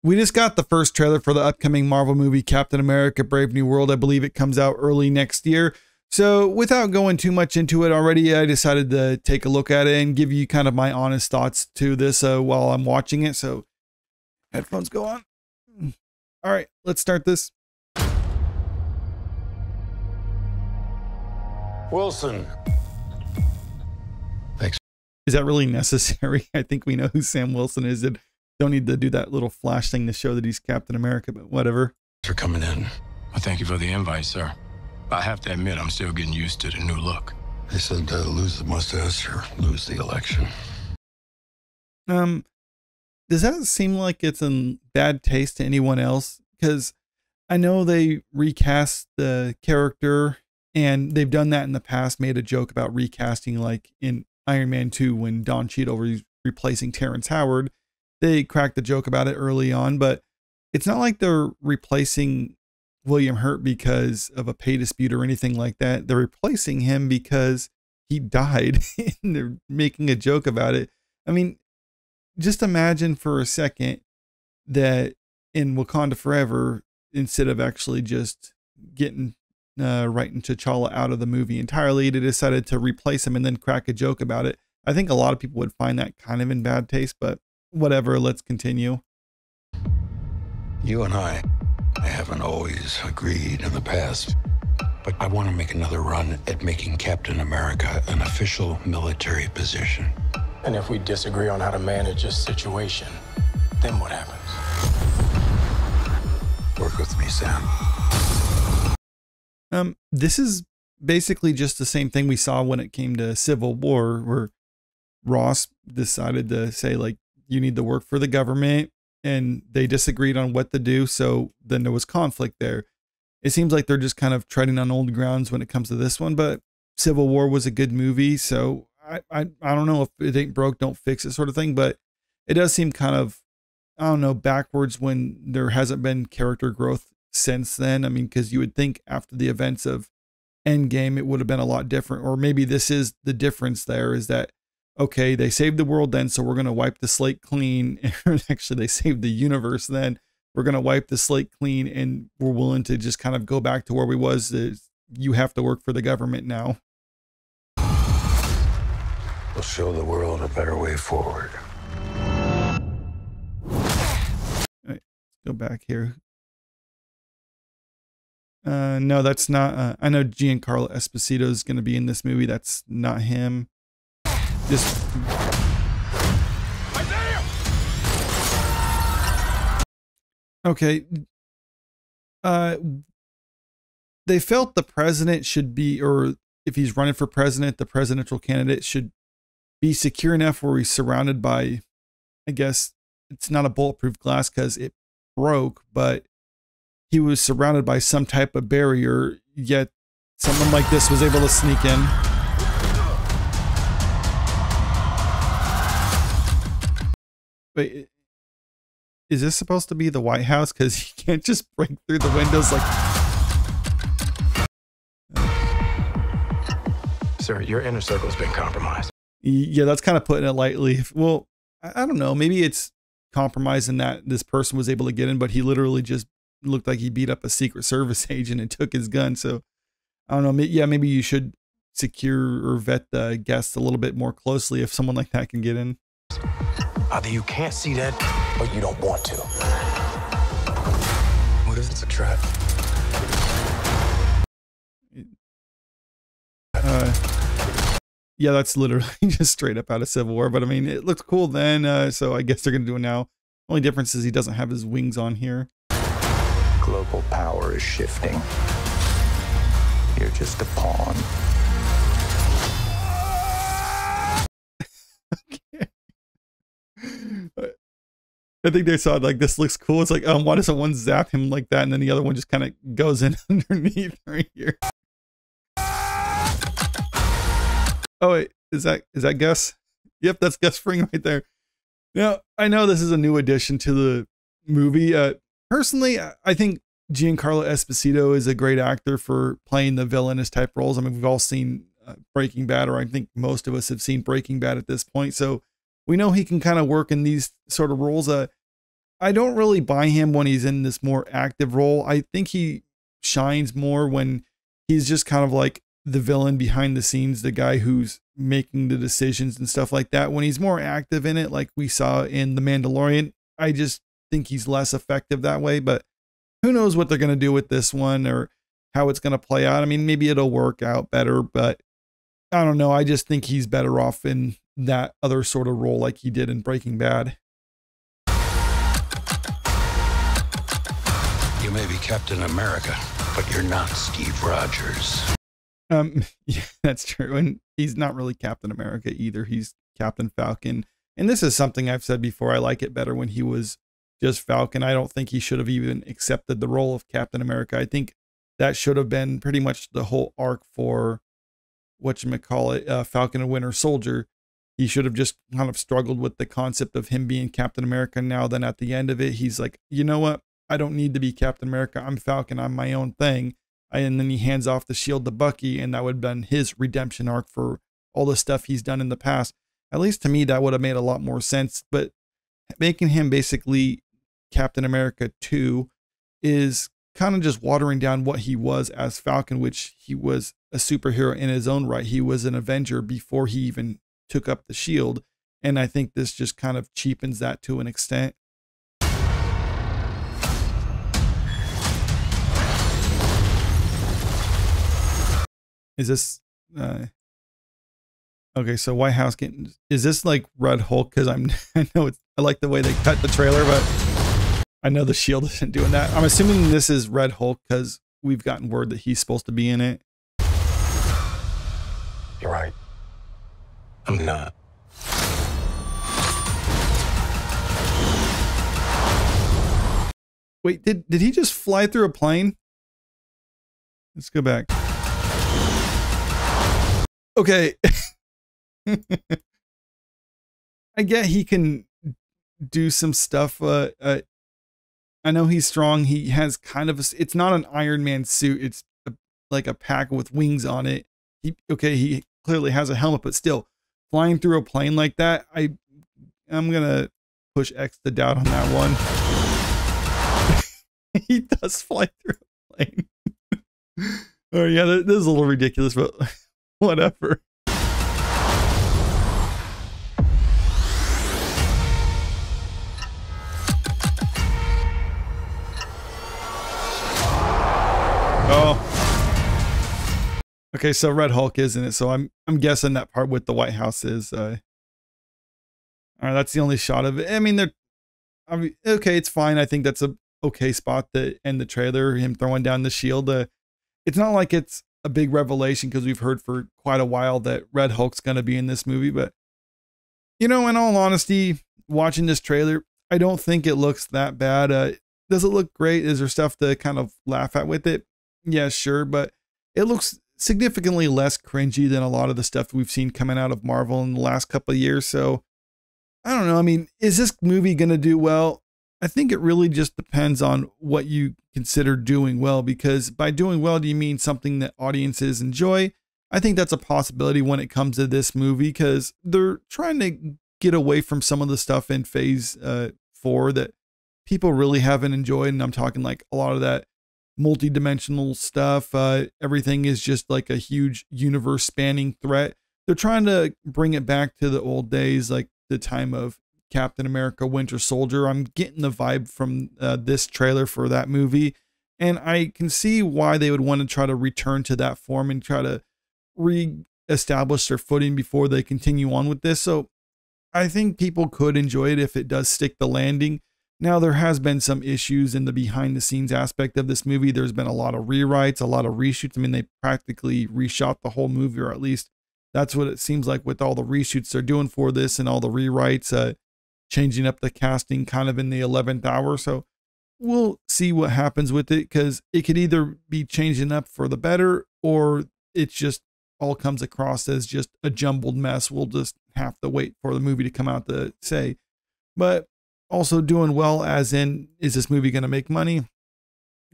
We just got the first trailer for the upcoming Marvel movie, Captain America: Brave New World. I believe it comes out early next year. So without going too much into it already, I decided to take a look at it and give you kind of my honest thoughts to this while I'm watching it. So headphones go on. All right, let's start this. Wilson. Thanks. Is that really necessary? I think we know who Sam Wilson is. And don't need to do that little flash thing to show that he's Captain America, but whatever. For coming in. Well, thank you for the invite, sir. I have to admit, I'm still getting used to the new look. They said lose the mustache or lose the election. Does that seem like it's in bad taste to anyone else? Because I know they recast the character, and they've done that in the past, made a joke about recasting, like in Iron Man 2 when Don Cheadle was replacing Terrence Howard. They cracked the joke about it early on, but it's not like they're replacing William Hurt because of a pay dispute or anything like that. They're replacing him because he died and they're making a joke about it. I mean, just imagine for a second that in Wakanda Forever, instead of actually just getting writing T'Challa out of the movie entirely, they decided to replace him and then crack a joke about it. I think a lot of people would find that kind of in bad taste, but whatever, let's continue. You and I haven't always agreed in the past, but I want to make another run at making Captain America an official military position. And if we disagree on how to manage this situation, then what happens? Work with me, Sam. This is basically just the same thing we saw when it came to Civil War, where Ross decided to say, like, you need to work for the government, and they disagreed on what to do. So then there was conflict there. It seems like they're just kind of treading on old grounds when it comes to this one, but Civil War was a good movie. So I don't know if it ain't broke, don't fix it sort of thing, but it does seem kind of, I don't know, backwards when there hasn't been character growth since then. I mean, because you would think after the events of Endgame, it would have been a lot different, or maybe this is the difference there, is that, okay, they saved the world then, so we're going to wipe the slate clean. Actually, they saved the universe then. We're going to wipe the slate clean, and we're willing to just kind of go back to where we was. You have to work for the government now. We'll show the world a better way forward. All right, go back here. No, that's not. I know Giancarlo Esposito is going to be in this movie. That's not him. Just okay. They felt the president should be, or if he's running for president, the presidential candidate should be secure enough where he's surrounded by, I guess it's not a bulletproof glass because it broke, but he was surrounded by some type of barrier, yet someone like this was able to sneak in. Wait, is this supposed to be the White House? Because you can't just break through the windows like... Sir, your inner circle's been compromised. Yeah, that's kind of putting it lightly. Well, I don't know. Maybe it's compromised in that this person was able to get in, but he literally just looked like he beat up a Secret Service agent and took his gun. So I don't know. Yeah, maybe you should secure or vet the guests a little bit more closely if someone like that can get in. Either you can't see that, or you don't want to. What if it's a trap? Yeah, that's literally just straight up out of Civil War. But I mean, it looks cool then, so I guess they're gonna do it now. Only difference is he doesn't have his wings on here. Global power is shifting. You're just a pawn. I think they saw it like, this looks cool. It's like, why doesn't one zap him like that? And then the other one just kind of goes in underneath right here. Oh wait, is that Gus? Yep, that's Gus Fring right there. Now, I know this is a new addition to the movie. Personally, I think Giancarlo Esposito is a great actor for playing the villainous type roles. I mean, we've all seen Breaking Bad, or I think most of us have seen Breaking Bad at this point. So we know he can kind of work in these sort of roles. I I don't really buy him when he's in this more active role. I think he shines more when he's just kind of like the villain behind the scenes, the guy who's making the decisions and stuff like that. When he's more active in it, like we saw in The Mandalorian, I just think he's less effective that way. But who knows what they're going to do with this one or how it's going to play out. I mean, maybe it'll work out better, but I don't know. I just think he's better off in that other sort of role like he did in Breaking Bad. You may be Captain America, but you're not Steve Rogers. Yeah, that's true. And he's not really Captain America either. He's Captain Falcon. And this is something I've said before. I like it better when he was just Falcon. I don't think he should have even accepted the role of Captain America. I think that should have been pretty much the whole arc for whatchamacallit, Falcon and Winter Soldier. He should have just kind of struggled with the concept of him being Captain America. Now then at the end of it, he's like, you know what? I don't need to be Captain America. I'm Falcon. I'm my own thing. And then he hands off the shield to Bucky, and that would have been his redemption arc for all the stuff he's done in the past. At least to me, that would have made a lot more sense. But making him basically Captain America 2 is kind of just watering down what he was as Falcon, which he was a superhero in his own right. He was an Avenger before he even took up the shield. And I think this just kind of cheapens that to an extent. Is this okay? So White House is this like Red Hulk? Because I know I like the way they cut the trailer, but I know the Shield isn't doing that. I'm assuming this is Red Hulk because we've gotten word that he's supposed to be in it. You're right. I'm not. Wait, did he just fly through a plane? Let's go back. Okay. I get he can do some stuff. I know he's strong. He has kind of it's not an Iron Man suit. It's like a pack with wings on it. He clearly has a helmet, but still flying through a plane like that. I'm gonna push X to doubt on that one. He does fly through a plane. Oh yeah, this is a little ridiculous, but whatever. Oh. Okay, so Red Hulk isn't it? So I'm guessing that part with the White House is all right, that's the only shot of it. I mean, okay, it's fine. I think that's a okay spot to end the trailer, him throwing down the shield. It's not like it's a big revelation because we've heard for quite a while that Red Hulk's going to be in this movie. But, you know, in all honesty, watching this trailer, I don't think it looks that bad. Does it look great? Is there stuff to kind of laugh at with it? Yeah, sure. But it looks significantly less cringy than a lot of the stuff we've seen coming out of Marvel in the last couple of years. So I don't know. I mean, is this movie going to do well? I think it really just depends on what you consider doing well, because by doing well, do you mean something that audiences enjoy? I think that's a possibility when it comes to this movie, because they're trying to get away from some of the stuff in phase 4 that people really haven't enjoyed. And I'm talking like a lot of that multi-dimensional stuff. Everything is just like a huge universe spanning threat. They're trying to bring it back to the old days, like the time of Captain America Winter Soldier. I'm getting the vibe from this trailer for that movie, and I can see why they would want to try to return to that form and try to re-establish their footing before they continue on with this. So I think people could enjoy it if it does stick the landing. Now, there has been some issues in the behind the scenes aspect of this movie. There's been a lot of rewrites, a lot of reshoots. I mean, they practically reshot the whole movie, or at least that's what it seems like with all the reshoots they're doing for this and all the rewrites. Changing up the casting kind of in the 11th hour. So we'll see what happens with it, because it could either be changing up for the better, or it just all comes across as just a jumbled mess. We'll just have to wait for the movie to come out to say. But also doing well as in, is this movie going to make money?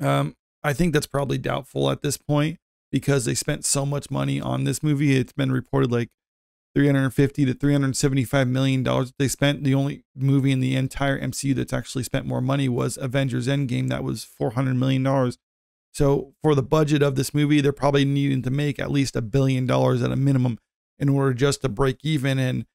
I think that's probably doubtful at this point, because they spent so much money on this movie. It's been reported like $350 to $375 million they spent. The only movie in the entire MCU that's actually spent more money was Avengers Endgame. That was $400 million. So for the budget of this movie, they're probably needing to make at least $1 billion at a minimum in order just to break even. And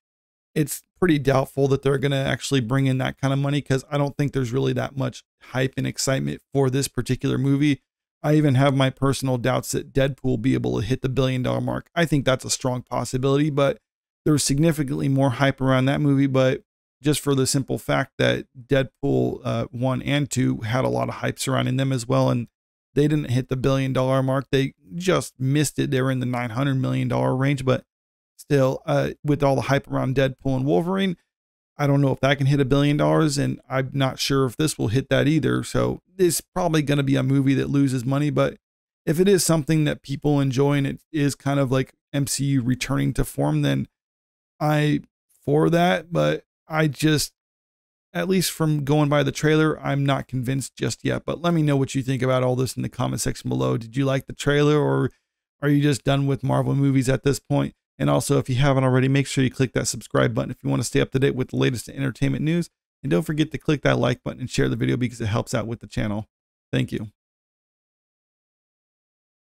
it's pretty doubtful that they're going to actually bring in that kind of money, because I don't think there's really that much hype and excitement for this particular movie. I even have my personal doubts that Deadpool will be able to hit the $1 billion mark. I think that's a strong possibility, but there's significantly more hype around that movie. But just for the simple fact that Deadpool 1 and 2 had a lot of hype surrounding them as well, and they didn't hit the $1 billion mark. They just missed it. They were in the $900 million range, but still, with all the hype around Deadpool and Wolverine, I don't know if that can hit $1 billion, and I'm not sure if this will hit that either. So it's probably going to be a movie that loses money, but if it is something that people enjoy and it is kind of like MCU returning to form, then I'm for that. But I just, at least from going by the trailer, I'm not convinced just yet. But let me know what you think about all this in the comment section below. Did you like the trailer, or are you just done with Marvel movies at this point? And also, if you haven't already, make sure you click that subscribe button if you want to stay up to date with the latest entertainment news. And don't forget to click that like button and share the video, because it helps out with the channel. Thank you.